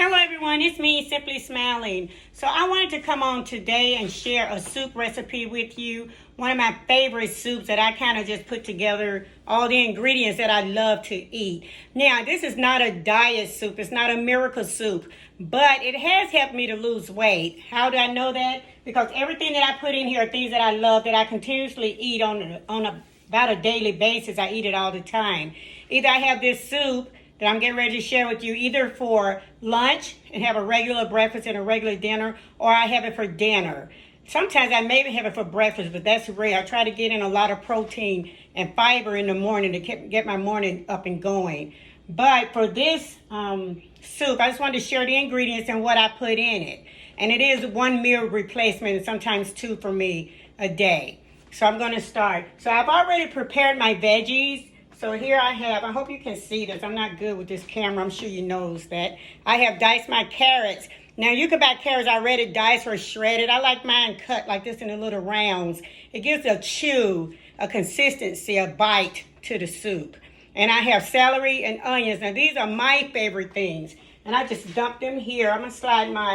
Hello everyone, it's me, Simply Smiling. So I wanted to come on today and share a soup recipe with you. One of my favorite soups that I kind of just put together all the ingredients that I love to eat. Now, this is not a diet soup. It's not a miracle soup, but it has helped me to lose weight. How do I know that? Because everything that I put in here are things that I love that I continuously eat on about a daily basis. I eat it all the time. Either I have this soup that I'm getting ready to share with you either for lunch and have a regular breakfast and a regular dinner, or I have it for dinner. Sometimes I maybe have it for breakfast, but that's rare. I try to get in a lot of protein and fiber in the morning to get my morning up and going. But for this soup, I just wanted to share the ingredients and what I put in it. And it is one meal replacement and sometimes two for me a day. So I'm going to start. So I've already prepared my veggies. So here I have, I hope you can see this. I'm not good with this camera. I'm sure you knows that. I have diced my carrots. Now you can buy carrots already diced or shredded. I like mine cut like this in the little rounds. It gives a chew, a consistency, a bite to the soup. And I have celery and onions. Now these are my favorite things. And I just dumped them here. I'm going to slide my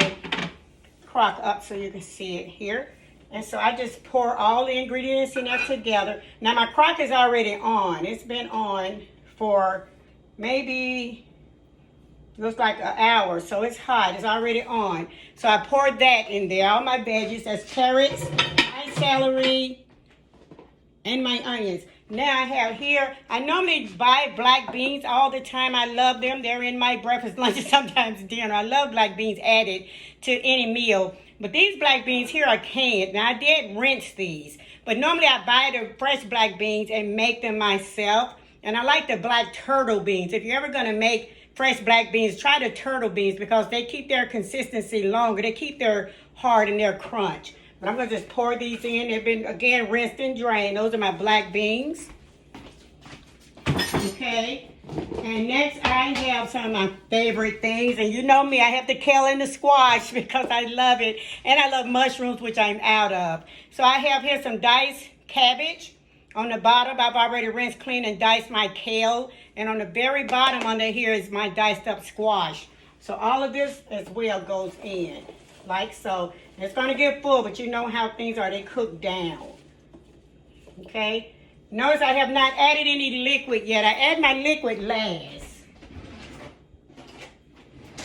crock up so you can see it here. And so I just pour all the ingredients in there together. Now my crock is already on. It's been on for maybe, looks like an hour. So it's hot, it's already on. So I poured that in there, all my veggies. That's carrots, my celery, and my onions. Now I have here, I normally buy black beans all the time. I love them. They're in my breakfast, lunch, and sometimes dinner. I love black beans added to any meal. But these black beans here are canned. Now I did rinse these. But normally I buy the fresh black beans and make them myself. And I like the black turtle beans. If you're ever going to make fresh black beans, try the turtle beans because they keep their consistency longer. They keep their heart and their crunch. But I'm going to just pour these in. They've been, again, rinsed and drained. Those are my black beans. Okay. And next I have some of my favorite things. And you know me, I have the kale and the squash because I love it. And I love mushrooms, which I'm out of. So I have here some diced cabbage. On the bottom, I've already rinsed, cleaned, and diced my kale. And on the very bottom under here is my diced up squash. So all of this as well goes in. Like so. It's going to get full, but you know how things are. They cook down. Okay. Notice I have not added any liquid yet. I add my liquid last.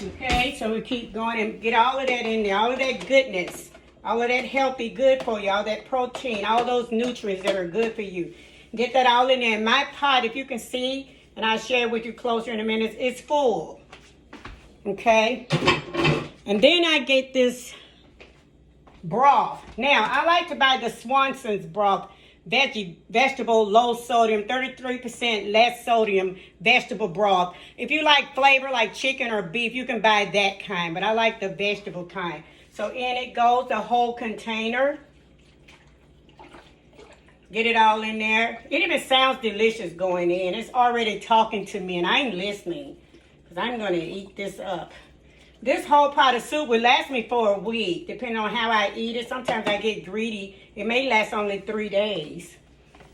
Okay, so we keep going and get all of that in there, all of that goodness, all of that healthy, good for you, all that protein, all those nutrients that are good for you. Get that all in there. My pot, if you can see, and I'll share it with you closer in a minute, it's full. Okay, and then I get this broth. Now, I like to buy the Swanson's broth. Vegetable, low sodium, 33% less sodium vegetable broth. If you like flavor like chicken or beef, you can buy that kind, but I like the vegetable kind. So in it goes the whole container. Get it all in there. It even sounds delicious going in. It's already talking to me and I ain't listening because I'm going to eat this up. This whole pot of soup will last me for a week, depending on how I eat it. Sometimes I get greedy. It may last only 3 days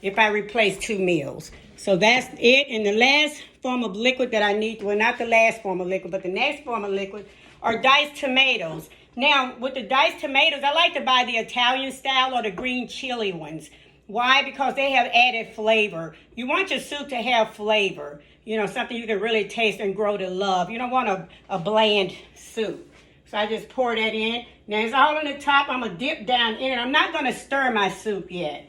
if I replace 2 meals. So that's it. And the last form of liquid that I need, well, not the last form of liquid, but the next form of liquid are diced tomatoes. Now, with the diced tomatoes, I like to buy the Italian style or the green chili ones. Why? Because they have added flavor. You want your soup to have flavor. You know, something you can really taste and grow to love. You don't want a bland soup. So I just pour that in. Now it's all on the top. I'm going to dip down in it. I'm not going to stir my soup yet.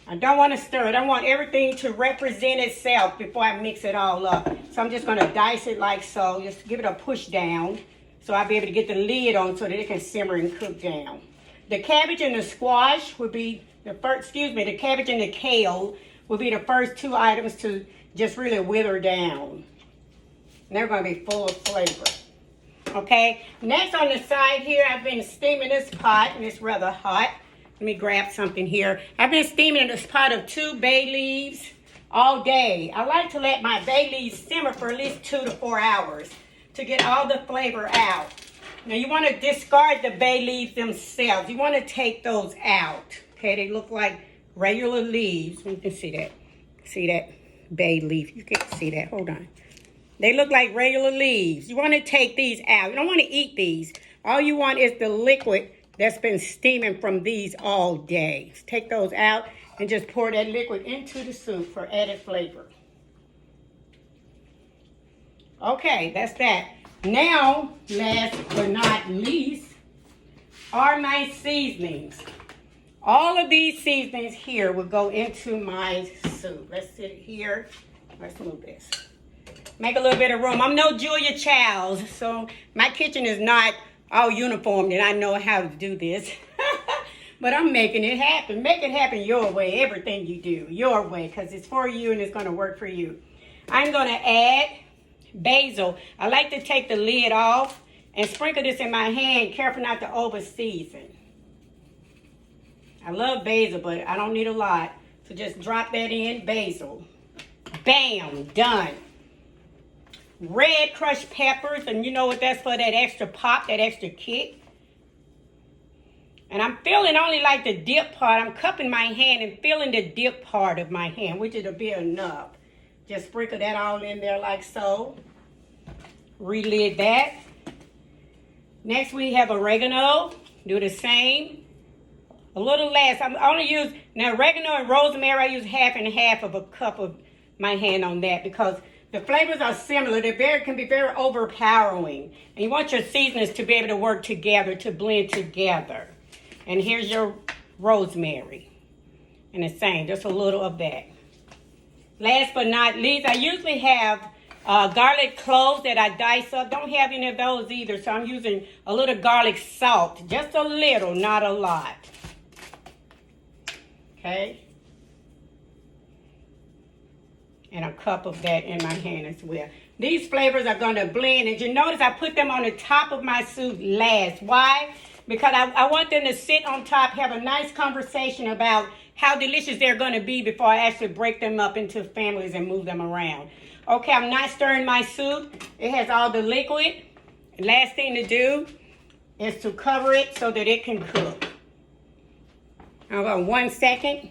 I don't want to stir it. I want everything to represent itself before I mix it all up. So I'm just going to dice it like so. Just give it a push down so I'll be able to get the lid on so that it can simmer and cook down. The cabbage and the squash would be the first, the cabbage and the kale will be the first 2 items to just really wither down. And they're going to be full of flavor. Okay, next on the side here, I've been steaming this pot, and it's rather hot. Let me grab something here. I've been steaming this pot of 2 bay leaves all day. I like to let my bay leaves simmer for at least 2 to 4 hours to get all the flavor out. Now you want to discard the bay leaves themselves. You want to take those out. Okay, they look like regular leaves. You can see that. See that bay leaf? You can see that. Hold on. They look like regular leaves. You want to take these out. You don't want to eat these. All you want is the liquid that's been steaming from these all day. Take those out and just pour that liquid into the soup for added flavor. Okay, that's that. Now, last but not least, are my seasonings. All of these seasonings here will go into my soup. Let's sit here. Let's move this. Make a little bit of room. I'm no Julia Childs, so my kitchen is not all uniform and I know how to do this. But I'm making it happen. Make it happen your way. Everything you do, your way, because it's for you and it's going to work for you. I'm going to add basil. I like to take the lid off and sprinkle this in my hand, careful not to over season. I love basil, but I don't need a lot. So just drop that in, basil. Bam, done. Red crushed peppers, and you know what that's for, that extra pop, that extra kick. And I'm feeling only like the dip part. I'm cupping my hand and feeling the dip part of my hand, which will be enough. Just sprinkle that all in there like so. Relid that. Next we have oregano. Do the same. A little less. I'm only use, now oregano and rosemary, I use half and half of a cup of my hand on that because the flavors are similar. They can be very overpowering. And you want your seasonings to be able to work together, to blend together. And here's your rosemary. And the same, just a little of that. Last but not least, I usually have garlic cloves that I dice up. Don't have any of those either, so I'm using a little garlic salt. Just a little, not a lot. Okay? And a cup of that in my hand as well. These flavors are going to blend. And you notice I put them on the top of my soup last. Why? Because I want them to sit on top, have a nice conversation about how delicious they're going to be before I actually break them up into families and move them around. Okay, I'm not stirring my soup. It has all the liquid. Last thing to do is to cover it so that it can cook. I'll go 1 second.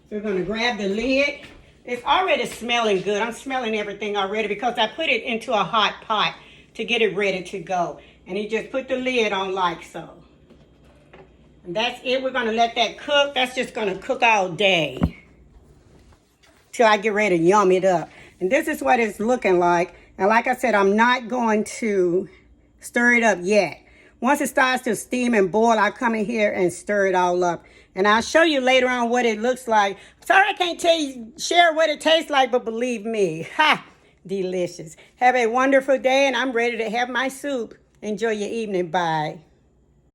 So we're going to grab the lid. It's already smelling good. I'm smelling everything already because I put it into a hot pot to get it ready to go. And you just put the lid on like so. And that's it. We're going to let that cook. That's just going to cook all day till I get ready to yum it up. And this is what it's looking like. And like I said, I'm not going to stir it up yet. Once it starts to steam and boil, I'll come in here and stir it all up. And I'll show you later on what it looks like. Sorry I can't share what it tastes like, but believe me, delicious. Have a wonderful day, and I'm ready to have my soup. Enjoy your evening. Bye.